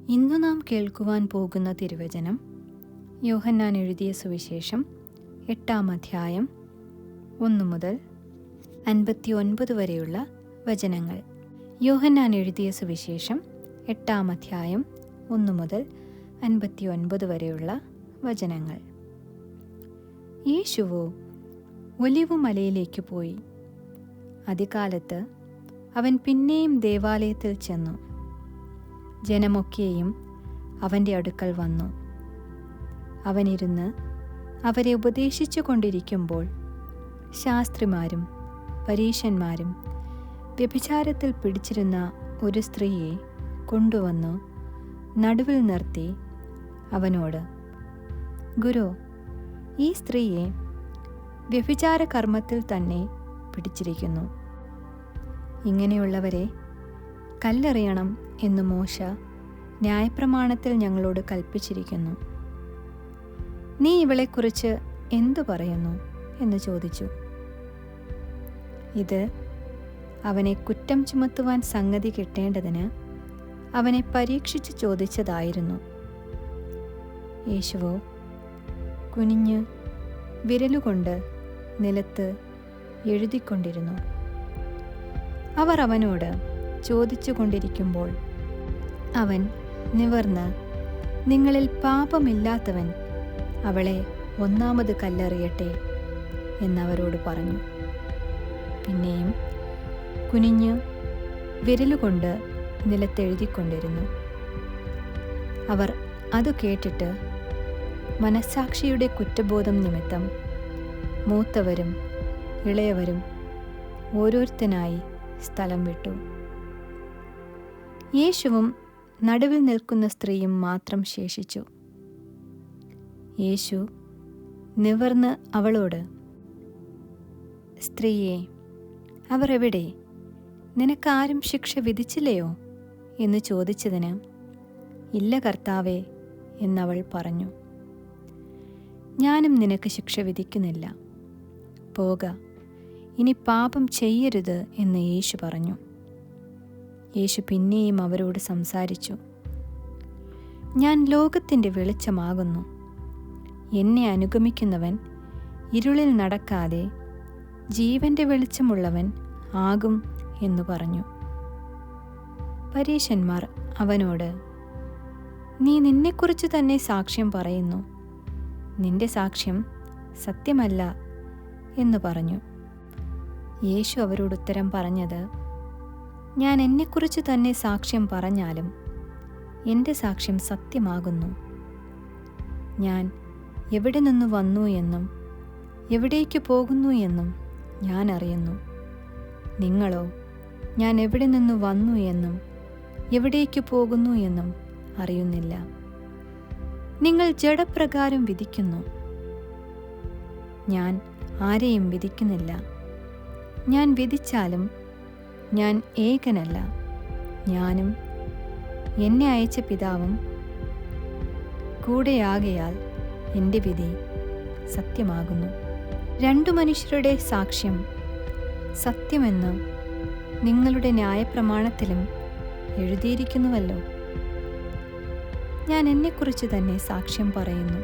ഇന്നു നാം കേൾക്കുവാൻ പോകുന്ന തിരുവചനം യോഹന്നാൻ എഴുതിയ സുവിശേഷം 8-ാം അധ്യായം 1 മുതൽ 59 വരെയുള്ള വചനങ്ങൾ. യോഹന്നാൻ എഴുതിയ സുവിശേഷം 8-ാം അധ്യായം 1 മുതൽ 59 വരെയുള്ള വചനങ്ങൾ. യേശുവോ ഒലിവുമലയിലേക്ക് പോയി. അതികാലത്ത് അവൻ പിന്നെയും ദേവാലയത്തിൽ ചെന്നു. ജനമൊക്കെയും അവൻ്റെ അടുക്കൽ വന്നു. അവനിരുന്ന് അവരെ ഉപദേശിച്ചു കൊണ്ടിരിക്കുമ്പോൾ ശാസ്ത്രിമാരും പരീശന്മാരും വ്യഭിചാരത്തിൽ പിടിച്ചിരുന്ന ഒരു സ്ത്രീയെ കൊണ്ടുവന്നു നടുവിൽ നിർത്തി അവനോട്, ഗുരു, ഈ സ്ത്രീയെ വ്യഭിചാര കർമ്മത്തിൽ തന്നെ പിടിച്ചിരിക്കുന്നു. ഇങ്ങനെയുള്ളവരെ കല്ലെറിയണം എന്ന് മോശ ന്യായപ്രമാണത്തിൽ ഞങ്ങളോട് കൽപ്പിച്ചിരിക്കുന്നു. നീ ഇവളെക്കുറിച്ച് എന്തു പറയുന്നു എന്ന് ചോദിച്ചു. ഇത് അവനെ കുറ്റം ചുമത്തുവാൻ സംഗതി കിട്ടേണ്ടതിന് അവനെ പരീക്ഷിച്ച് ചോദിച്ചതായിരുന്നു. യേശുവോ കുനിഞ്ഞ് വിരലുകൊണ്ട് നിലത്ത് എഴുതിക്കൊണ്ടിരുന്നു. അവർ അവനോട് ചോദിച്ചു കൊണ്ടിരിക്കുമ്പോൾ അവൻ നിവർന്ന്, നിങ്ങളിൽ പാപമില്ലാത്തവൻ അവളെ ഒന്നാമത് കല്ലെറിയട്ടെ എന്നവരോട് പറഞ്ഞു. പിന്നെയും കുനിഞ്ഞു വിരലുകൊണ്ട് നിലത്തെഴുതിക്കൊണ്ടിരുന്നു. അവർ അത് കേട്ടിട്ട് മനസ്സാക്ഷിയുടെ കുറ്റബോധം നിമിത്തം മൂത്തവരും ഇളയവരും ഓരോരുത്തനായി സ്ഥലം വിട്ടു. യേശുവും നടുവിൽ നിൽക്കുന്ന സ്ത്രീയും മാത്രം ശേഷിച്ചു. യേശു നിവർന്ന് അവളോട്, സ്ത്രീയെ, അവർ എവിടെ? നിനക്കാരും ശിക്ഷ വിധിച്ചില്ലയോ എന്ന് ചോദിച്ചതിന്, ഇല്ല കർത്താവേ എന്നവൾ പറഞ്ഞു. ഞാനും നിനക്ക് ശിക്ഷ വിധിക്കുന്നില്ല. പോക, ഇനി പാപം ചെയ്യരുത് എന്ന് യേശു പറഞ്ഞു. യേശു പിന്നെയും അവരോട് സംസാരിച്ചു. ഞാൻ ലോകത്തിൻ്റെ വെളിച്ചമാകുന്നു. എന്നെ അനുഗമിക്കുന്നവൻ ഇരുളിൽ നടക്കാതെ ജീവന്റെ വെളിച്ചമുള്ളവൻ ആകും എന്നു പറഞ്ഞു. പരീശന്മാർ അവനോട്, നീ നിന്നെക്കുറിച്ച് തന്നെ സാക്ഷ്യം പറയുന്നു. നിന്റെ സാക്ഷ്യം സത്യമല്ല എന്നു പറഞ്ഞു. യേശു അവരോട് ഉത്തരം പറഞ്ഞത്, ഞാൻ എന്നെക്കുറിച്ച് തന്നെ സാക്ഷ്യം പറഞ്ഞാലും എൻ്റെ സാക്ഷ്യം സത്യമാകുന്നു. ഞാൻ എവിടെ നിന്ന് വന്നു എന്നും എവിടേക്ക് പോകുന്നു എന്നും ഞാൻ അറിയുന്നു. നിങ്ങളോ ഞാൻ എവിടെ നിന്ന് വന്നു എന്നും എവിടേക്ക് പോകുന്നു എന്നും അറിയുന്നില്ല. നിങ്ങൾ ജഡപ്രകാരം വിധിക്കുന്നു. ഞാൻ ആരെയും വിധിക്കുന്നില്ല. ഞാൻ വിധിച്ചാലും ഞാൻ ഏകനല്ല. ഞാനും എന്നെ അയച്ച പിതാവും കൂടെയാകയാൽ എൻ്റെ വിധി സത്യമാകുന്നു. 2 മനുഷ്യരുടെ സാക്ഷ്യം സത്യമെന്ന് നിങ്ങളുടെ ന്യായപ്രമാണത്തിലും എഴുതിയിരിക്കുന്നുവല്ലോ. ഞാൻ എന്നെക്കുറിച്ച് തന്നെ സാക്ഷ്യം പറയുന്നു.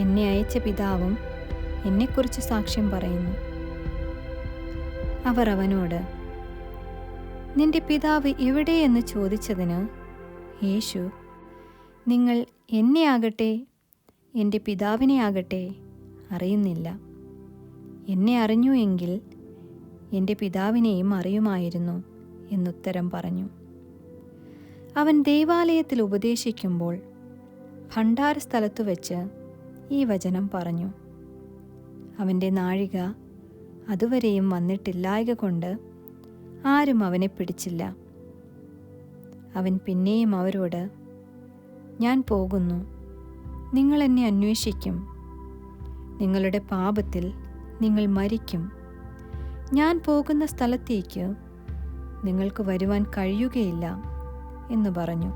എന്നെ അയച്ച പിതാവും എന്നെക്കുറിച്ച് സാക്ഷ്യം പറയുന്നു. അവർ അവനോട്, നിന്റെ പിതാവ് എവിടെയെന്ന് ചോദിച്ചതിന് യേശു, നിങ്ങൾ എന്നെ ആകട്ടെ എൻ്റെ പിതാവിനെ ആകട്ടെ അറിയുന്നില്ല. എന്നെ അറിഞ്ഞു എങ്കിൽ എൻ്റെ പിതാവിനെയും അറിയുമായിരുന്നു എന്നുത്തരം പറഞ്ഞു. അവൻ ദേവാലയത്തിൽ ഉപദേശിക്കുമ്പോൾ ഭണ്ഡാരസ്ഥലത്തു വെച്ച് ഈ വചനം പറഞ്ഞു. അവൻ്റെ നാഴിക അതുവരെയും വന്നിട്ടില്ലായക കൊണ്ട് ആരും അവനെ പിടിച്ചില്ല. അവൻ പിന്നെയും അവരോട്, ഞാൻ പോകുന്നു. നിങ്ങൾ എന്നെ അന്വേഷിക്കും. നിങ്ങളുടെ പാപത്തിൽ നിങ്ങൾ മരിക്കും. ഞാൻ പോകുന്ന സ്ഥലത്തേക്ക് നിങ്ങൾക്ക് വരുവാൻ കഴിയുകയില്ല എന്ന് പറഞ്ഞു.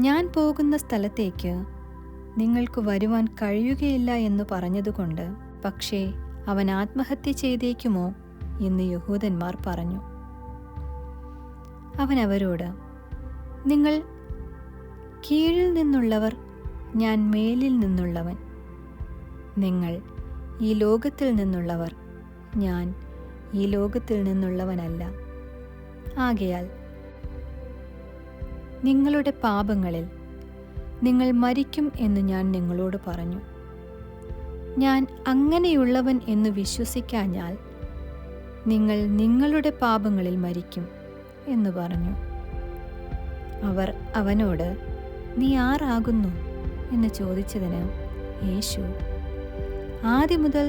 ഞാൻ പോകുന്ന സ്ഥലത്തേക്ക് നിങ്ങൾക്ക് വരുവാൻ കഴിയുകയില്ല എന്ന് പറഞ്ഞതുകൊണ്ട് പക്ഷേ അവൻ ആത്മഹത്യ ചെയ്തേക്കുമോ എന്ന് യഹൂദന്മാർ പറഞ്ഞു. അവൻ അവരോട്, നിങ്ങൾ കീഴിൽ നിന്നുള്ളവർ, ഞാൻ മേലിൽ നിന്നുള്ളവൻ. നിങ്ങൾ ഈ ലോകത്തിൽ നിന്നുള്ളവർ, ഞാൻ ഈ ലോകത്തിൽ നിന്നുള്ളവനല്ല. ആകയാൽ നിങ്ങളുടെ പാപങ്ങളിൽ നിങ്ങൾ മരിക്കും എന്ന് ഞാൻ നിങ്ങളോട് പറഞ്ഞു. ഞാൻ അങ്ങനെയുള്ളവൻ എന്ന് വിശ്വസിക്കാഞ്ഞാൽ നിങ്ങൾ നിങ്ങളുടെ പാപങ്ങളിൽ മരിക്കും എന്ന് പറഞ്ഞു. അവർ അവനോട്, നീ ആരാകുന്നു എന്ന് ചോദിച്ചതിന് യേശു, ആദ്യം മുതൽ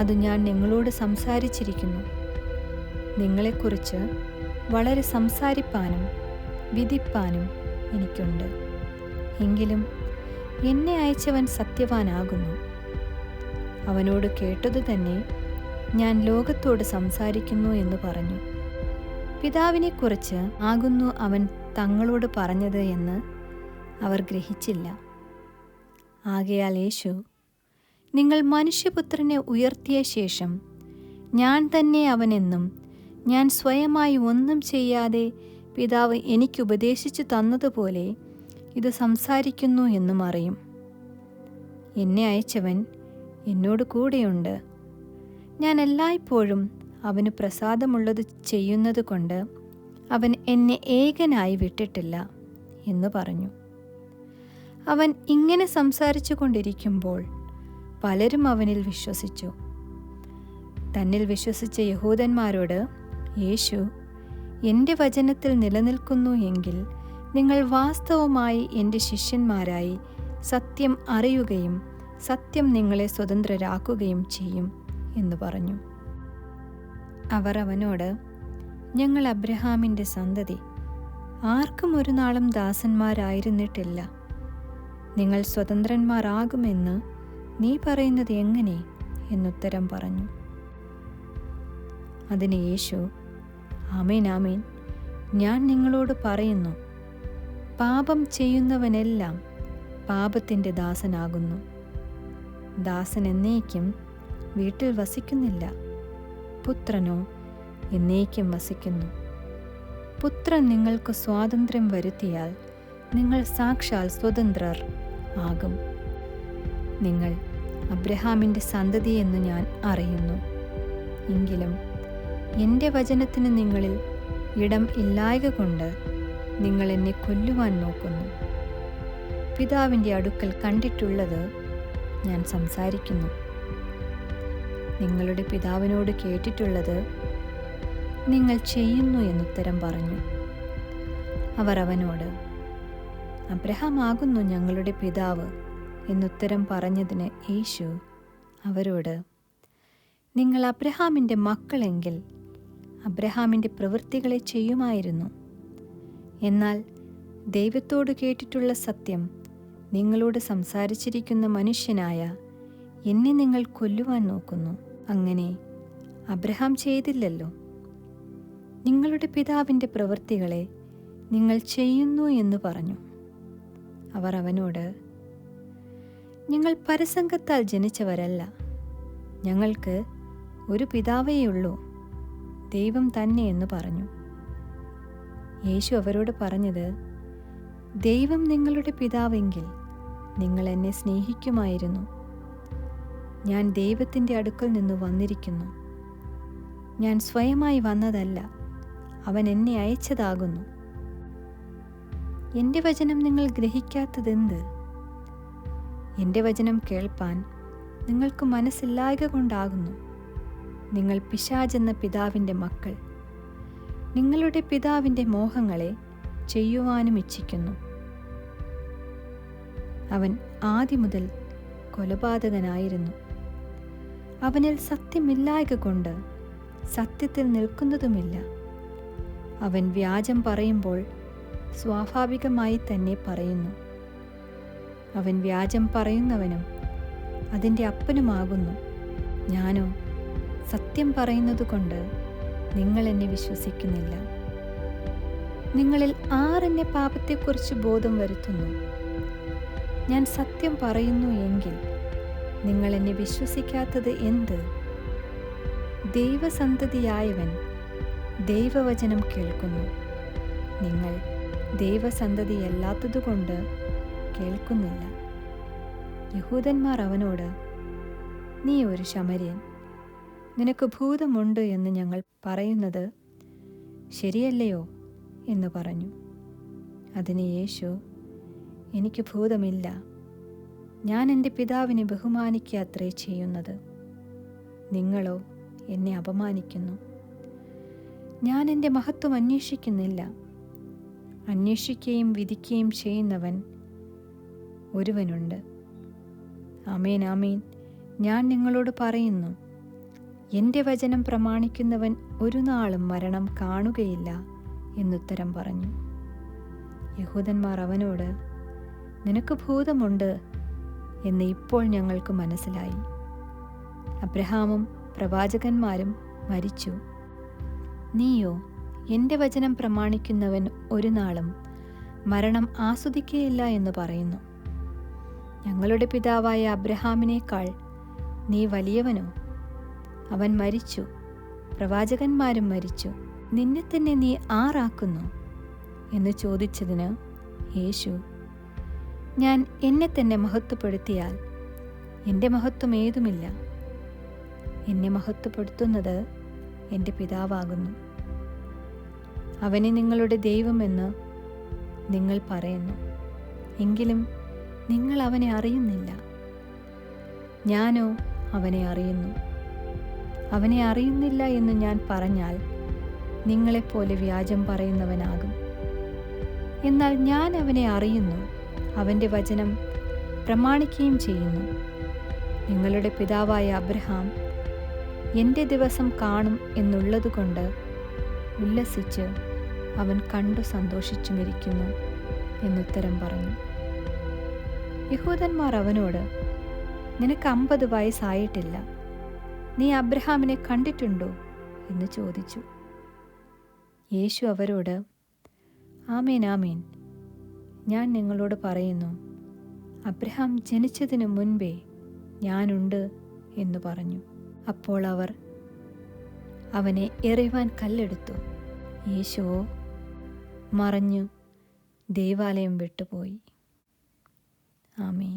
അത് ഞാൻ നിങ്ങളോട് സംസാരിച്ചിരിക്കുന്നു. നിങ്ങളെക്കുറിച്ച് വളരെ സംസാരിപ്പാനും വിധിപ്പാനും എനിക്കുണ്ട്. എങ്കിലും എന്നെ അയച്ചവൻ സത്യവാനാകുന്നു. അവനോട് കേട്ടതു തന്നെ ഞാൻ ലോകത്തോട് സംസാരിക്കുന്നു എന്ന് പറഞ്ഞു. പിതാവിനെക്കുറിച്ച് ആകുന്നു അവൻ തങ്ങളോട് പറഞ്ഞത് എന്ന് അവർ ഗ്രഹിച്ചില്ല. ആകയാൽ യേശു, നിങ്ങൾ മനുഷ്യപുത്രനെ ഉയർത്തിയ ശേഷം ഞാൻ തന്നെ അവനെന്നും ഞാൻ സ്വയമായി ഒന്നും ചെയ്യാതെ പിതാവ് എനിക്കുപദേശിച്ചു തന്നതുപോലെ ഇത് സംസാരിക്കുന്നു എന്നും അറിയും. എന്നെ അയച്ചവൻ എന്നോട് കൂടെയുണ്ട്. ഞാൻ എല്ലായ്പ്പോഴും അവന് പ്രസാദമുള്ളത് ചെയ്യുന്നത് കൊണ്ട് അവൻ എന്നെ ഏകനായി വിട്ടിട്ടില്ല എന്ന് പറഞ്ഞു. അവൻ ഇങ്ങനെ സംസാരിച്ചു കൊണ്ടിരിക്കുമ്പോൾ പലരും അവനിൽ വിശ്വസിച്ചു. തന്നിൽ വിശ്വസിച്ച യഹൂദന്മാരോട് യേശു, എൻ്റെ വചനത്തിൽ നിലനിൽക്കുന്നു എങ്കിൽ നിങ്ങൾ വാസ്തവമായി എൻ്റെ ശിഷ്യന്മാരായി സത്യം അറിയുകയും സത്യം നിങ്ങളെ സ്വതന്ത്രരാക്കുകയും ചെയ്യും എന്ന് പറഞ്ഞു. അവർ അവനോട്, ഞങ്ങൾ അബ്രഹാമിൻ്റെ സന്തതി, ആർക്കും ഒരു നാളും ദാസന്മാരായിരുന്നിട്ടില്ല. നിങ്ങൾ സ്വതന്ത്രന്മാരാകുമെന്ന് നീ പറയുന്നത് എങ്ങനെ എന്നുത്തരം പറഞ്ഞു. അതിന് യേശു, ആമേൻ ആമേൻ, ഞാൻ നിങ്ങളോട് പറയുന്നു, പാപം ചെയ്യുന്നവനെല്ലാം പാപത്തിൻ്റെ ദാസനാകുന്നു. ദാസൻ എന്നേക്കും വീട്ടിൽ വസിക്കുന്നില്ല, പുത്രനോ എന്നേക്കും വസിക്കുന്നു. പുത്രൻ നിങ്ങൾക്ക് സ്വാതന്ത്ര്യം വരുത്തിയാൽ നിങ്ങൾ സാക്ഷാൽ സ്വതന്ത്രർ ആകും. നിങ്ങൾ അബ്രഹാമിൻ്റെ സന്തതി എന്ന് ഞാൻ അറിയുന്നു. എങ്കിലും എൻ്റെ വചനത്തിന് നിങ്ങളിൽ ഇടം ഇല്ലായ്ക കൊണ്ട് നിങ്ങൾ എന്നെ കൊല്ലുവാൻ നോക്കുന്നു. പിതാവിൻ്റെ അടുക്കൽ കണ്ടിട്ടുള്ളത് ഞാൻ സംസാരിക്കുന്നു. നിങ്ങളുടെ പിതാവിനോട് കേട്ടിട്ടുള്ളത് നിങ്ങൾ ചെയ്യുന്നു എന്നുത്തരം പറഞ്ഞു. അവർ അവനോട്, അബ്രഹാം ആകുന്നു ഞങ്ങളുടെ പിതാവ് എന്നുത്തരം പറഞ്ഞതിന് യേശു അവരോട്, നിങ്ങൾ അബ്രഹാമിൻ്റെ മക്കളെങ്കിൽ അബ്രഹാമിൻ്റെ പ്രവൃത്തികളെ ചെയ്യുമായിരുന്നു. എന്നാൽ ദൈവത്തോട് കേട്ടിട്ടുള്ള സത്യം നിങ്ങളോട് സംസാരിച്ചിരിക്കുന്ന മനുഷ്യനായ എന്നെ നിങ്ങൾ കൊല്ലുവാൻ നോക്കുന്നു. അങ്ങനെ അബ്രഹാം ചെയ്തില്ലല്ലോ. നിങ്ങളുടെ പിതാവിൻ്റെ പ്രവൃത്തികളെ നിങ്ങൾ ചെയ്യുന്നു എന്ന് പറഞ്ഞു. അവർ അവനോട്, ഞങ്ങൾ പരസംഗത്താൽ ജനിച്ചവരല്ല. ഞങ്ങൾക്ക് ഒരു പിതാവേയുള്ളൂ, ദൈവം തന്നെ എന്ന് പറഞ്ഞു. യേശു അവരോട് പറഞ്ഞത്, ദൈവം നിങ്ങളുടെ പിതാവെങ്കിൽ നിങ്ങൾ എന്നെ സ്നേഹിക്കുമായിരുന്നു. ഞാൻ ദൈവത്തിൻ്റെ അടുക്കൽ നിന്ന് വന്നിരിക്കുന്നു. ഞാൻ സ്വയമായി വന്നതല്ല, അവൻ എന്നെ അയച്ചതാകുന്നു. എൻ്റെ വചനം നിങ്ങൾ ഗ്രഹിക്കാത്തതെന്ത്? എൻ്റെ വചനം കേൾപ്പാൻ നിങ്ങൾക്ക് മനസ്സില്ലായ്ക കൊണ്ടാകുന്നു. നിങ്ങൾ പിശാചെന്ന പിതാവിൻ്റെ മക്കൾ. നിങ്ങളുടെ പിതാവിൻ്റെ മോഹങ്ങളെ ചെയ്യുവാനും ഇച്ഛിക്കുന്നു. അവൻ ആദ്യം മുതൽ കൊലപാതകനായിരുന്നു. അവനിൽ സത്യമില്ലായ്ക കൊണ്ട് സത്യത്തിൽ നിൽക്കുന്നതുമില്ല. അവൻ വ്യാജം പറയുമ്പോൾ സ്വാഭാവികമായി തന്നെ പറയുന്നു. അവൻ വ്യാജം പറയുന്നവനും അതിൻ്റെ അപ്പനുമാകുന്നു. ഞാനോ സത്യം പറയുന്നതുകൊണ്ട് നിങ്ങൾ എന്നെ വിശ്വസിക്കുന്നില്ല. നിങ്ങളിൽ ആരെന്നെ പാപത്തെക്കുറിച്ച് ബോധം വരുത്തുന്നു? ഞാൻ സത്യം പറയുന്നു എങ്കിൽ നിങ്ങൾ എന്നെ വിശ്വസിക്കാത്തത് എന്ത്? ദൈവസന്തതിയായവൻ ദൈവവചനം കേൾക്കുന്നു. നിങ്ങൾ ദൈവസന്തതിയല്ലാത്തതുകൊണ്ട് കേൾക്കുന്നില്ല. യഹൂദന്മാർ അവനോട്, നീ ഒരു ശമര്യൻ, നിനക്ക് ഭൂതമുണ്ട് എന്ന് ഞങ്ങൾ പറയുന്നത് ശരിയല്ലയോ എന്ന് പറഞ്ഞു. അതിന് യേശു, എനിക്ക് ഭൂതമില്ല, ഞാൻ എൻ്റെ പിതാവിനെ ബഹുമാനിക്കാത്രേ ചെയ്യുന്നത്. നിങ്ങളോ എന്നെ അപമാനിക്കുന്നു. ഞാൻ എൻ്റെ മഹത്വം അന്വേഷിക്കുന്നില്ല. അന്വേഷിക്കുകയും വിധിക്കുകയും ചെയ്യുന്നവൻ ഒരുവനുണ്ട്. ആമേൻ, ആമേൻ, ഞാൻ നിങ്ങളോട് പറയുന്നു, എൻ്റെ വചനം പ്രമാണിക്കുന്നവൻ ഒരു നാളും മരണം കാണുകയില്ല എന്നുത്തരം പറഞ്ഞു. യഹൂദന്മാർ അവനോട്, നിനക്ക് ഭൂതമുണ്ട് എന്ന് ഇപ്പോൾ ഞങ്ങൾക്ക് മനസ്സിലായി. അബ്രഹാമും പ്രവാചകന്മാരും മരിച്ചു. നീയോ എൻ്റെ വചനം പ്രമാണിക്കുന്നവൻ ഒരു നാളും മരണം ആസ്വദിക്കുകയില്ല എന്ന് പറയുന്നു. ഞങ്ങളുടെ പിതാവായ അബ്രഹാമിനേക്കാൾ നീ വലിയവനോ? അവൻ മരിച്ചു, പ്രവാചകന്മാരും മരിച്ചു. നിന്നെ തന്നെ നീ ആരാക്കുന്നു എന്ന് ചോദിച്ചതിന് യേശു, ഞാൻ എന്നെ തന്നെ മഹത്വപ്പെടുത്തിയാൽ എൻ്റെ മഹത്വം ഏതുമില്ല. എന്നെ മഹത്വപ്പെടുത്തുന്നത് എൻ്റെ പിതാവാകുന്നു. അവനെ നിങ്ങളുടെ ദൈവമെന്ന് നിങ്ങൾ പറയുന്നു, എങ്കിലും നിങ്ങൾ അവനെ അറിയുന്നില്ല. ഞാനോ അവനെ അറിയുന്നു. അവനെ അറിയുന്നില്ല എന്ന് ഞാൻ പറഞ്ഞാൽ നിങ്ങളെപ്പോലെ വ്യാജം പറയുന്നവനാകും. എന്നാൽ ഞാൻ അവനെ അറിയുന്നു, അവൻ്റെ വചനം പ്രമാണിക്കുകയും ചെയ്യുന്നു. നിങ്ങളുടെ പിതാവായ അബ്രഹാം എൻ്റെ ദിവസം കാണും എന്നുള്ളതുകൊണ്ട് ഉല്ലസിച്ച് അവൻ കണ്ടു സന്തോഷിച്ചുമിരിക്കുന്നു എന്നുത്തരം പറഞ്ഞു. യഹൂദന്മാർ അവനോട്, നിനക്ക് 50 വയസ്സായിട്ടില്ല, നീ അബ്രഹാമിനെ കണ്ടിട്ടുണ്ടോ എന്ന് ചോദിച്ചു. യേശു അവരോട്, ആമേൻ, ആമേൻ, ഞാൻ നിങ്ങളോട് പറയുന്നു, അബ്രഹാം ജനിച്ചതിനു മുൻപേ ഞാനുണ്ട് എന്ന് പറഞ്ഞു. അപ്പോൾ അവർ അവനെ എറിയുവാൻ കല്ലെടുത്തു. യേശുവോ മറഞ്ഞു ദേവാലയം വിട്ടുപോയി. ആമേൻ.